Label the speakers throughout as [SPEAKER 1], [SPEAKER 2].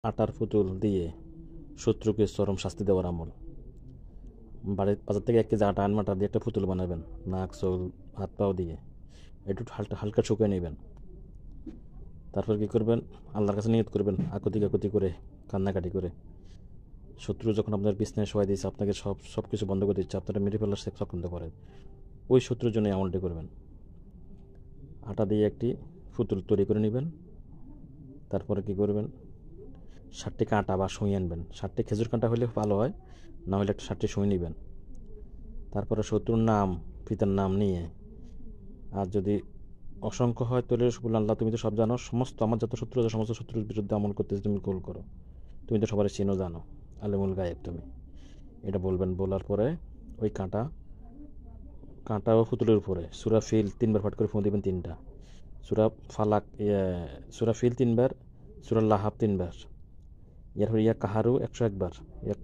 [SPEAKER 1] আটার পুতুল দিয়ে শত্রুকে চরম শাস্তি দেওয়ার আমল। বাজার থেকে 1 কেজি আটা আনবেন, আটা দিয়ে একটা পুতুল বানাবেন, নাক চোল হাত পাও দিয়ে একটু হালকা হালকা শুকিয়ে নেবেন। তারপর কী করবেন, আল্লাহর কাছে নিয়ত করবেন, আকুতি কাকুতি করে, কান্নাকাটি করে। শত্রু যখন আপনার বিছনায় শোয়াই দিয়েছে, আপনাকে সব কিছু বন্ধ করে দিচ্ছে, আপনারা মেরে ফেলার চক্রান্ত করেন, ওই শত্রুর জন্য আমলটি করবেন। আটা দিয়ে একটি পুতুল তৈরি করে নেবেন। তারপরে কী করবেন, 7টি কাঁটা বা সুই আনবেন। 7টি খেজুর কাঁটা হলে ভালো হয়, না হলে একটা 7টি সুই নেবেন। তারপরে শত্রুর নাম, পিতার নাম নিয়ে, আর যদি অসংখ্য হয় তাহলে বললেন, আল্লাহ তুমি তো সব জানো, সমস্ত আমার যত শত্রু আছে সমস্ত শত্রুর বিরুদ্ধে আমল করতেছে, তুমি কবুল করো, তুমি তো সবার চিনো জানো, আলিমুল গায়েব তুমি, এটা বলবেন। বলার পরে ওই কাঁটা ও পুতুলের উপরে সূরা ফিল 3বার পাঠ করে ফুঁ দিবেন, 3টা সূরা ফালাক, সূরা ফিল 3বার, সূরা লাহাব 3বার, এরপর ইয়া কাহারু 101 বার, ইয়া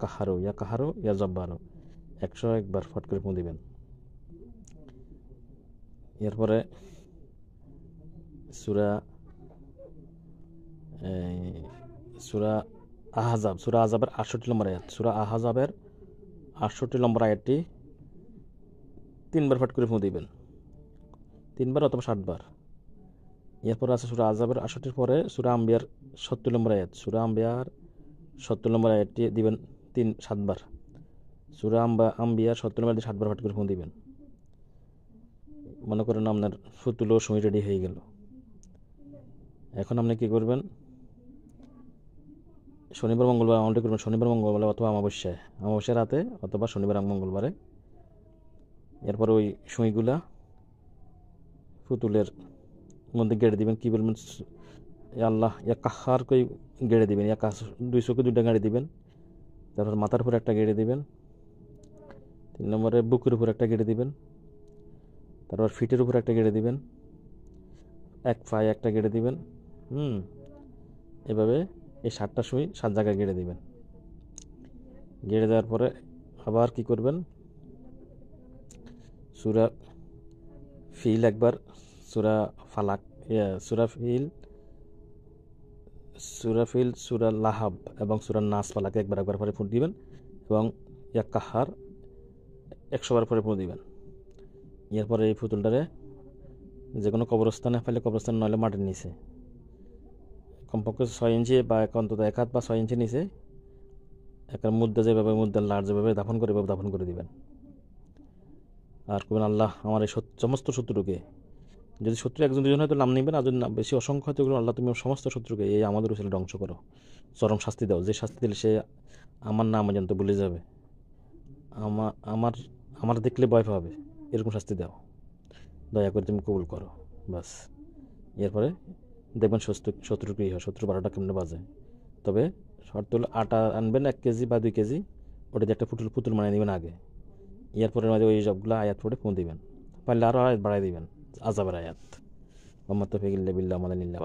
[SPEAKER 1] কাহারু ইয়া জব্বারু 101 বার পাঠ করে ফুঁ দিবেন। এরপরে সূরা আহজাবের 68 নম্বর আয়াত, সূরা আহজাবের 68 নম্বর আয়াতটি 3বার পাঠ করে ফুঁ দিবেন, 3বার অথবা 7 বার। এরপর আছে সূরা আহজাবের 68 পরে সূরা আম্বিয়ার 70 নম্বর আয়াত, সূরা আম্বিয়ার 70 নম্বর আয়াতটি দিবেন 7 বার। সূরা আম্বিয়ার 70 নম্বর আয়াতটি 7 বার পাঠ করে ফুঁ দিবেন। মনে করেন আপনার ফুতুল ও সুই রেডি হয়ে গেল। এখন আপনি কী করবেন, শনিবার মঙ্গলবার আমলটি করবেন, শনিবার মঙ্গলবার অথবা অমাবস্যার রাতে অথবা শনিবার মঙ্গলবারে। এরপর ওই সুইগুলা পুতুলের মধ্যে গেড়ে দিবেন। কী বলবেন, আল্লাহ ইয়া কাহার কই গেড়ে দিবেন, ইয়া 2 চোখে 2টা গেড়ে দিবেন। তারপর মাথার উপর একটা গেড়ে দিবেন, 3 নম্বরে বুকের উপর একটা গেড়ে দিবেন, তারপর ফিটের উপর একটা গেড়ে দিবেন, 1 পায়ে একটা গেড়ে দিবেন। এভাবে এই 7টা সুই 7 জায়গায় গেড়ে দিবেন। গেড়ে দেওয়ার পরে আবার কি করবেন, সূরা ফিল একবার, সূরা ফালাক, সূরা ফিল, সূরা লাহাব এবং সূরা নাস ফালাক একবার পরে ফুট দিবেন, এবং ইয়া কাহার 100 বার পরে ফুট দিবেন। এরপরে এই পুতুলটারে যে কোনো কবরস্থানে ফেলে, কবরস্থান নইলে মাটির নিচে কমপক্ষে 6 ইঞ্চি বা অন্তত 1 হাত বা 6 ইঞ্চি নিচে একটা মুদ্রার লাড় যেভাবে দাফন করে এভাবে দাফন করে দিবেন। আর করবেন, আল্লাহ আমার এই সমস্ত শত্রুকে, যদি শত্রু 1 জন 2 জন হয়তো নাম নেবেন, আর যদি বেশি অসংখ্য হয়তো আল্লাহ তুমি সমস্ত শত্রুকে এই আমাদের উচিত ধ্বংস করো, চরম শাস্তি দাও, যে শাস্তি দিলে সে আমার নাম পর্যন্ত ভুলে যাবে, আমার দেখলে ভয় পাবে, এরকম শাস্তি দাও, দয়া করে তুমি কবুল করো। বাস। এরপরে দেখবেন শত্রু কী হয়, শত্রু 12টা কেমনে বাজে। তবে শর্ত হলো আটা আনবেন 1 কেজি বা 2 কেজি, ওটা দিয়ে একটা পুতুল বানিয়ে নেবেন আগে। এরপরের মাঝে ওই সবগুলো আয়াত পড়ে ফুঁ দিবেন, পারলে আরও আয়াত বাড়াই দিবেন, আযাবের আয়াত। ওয়া মা তাওফীক ইল্লা বিল্লাহ, আমাদের নিল্লা।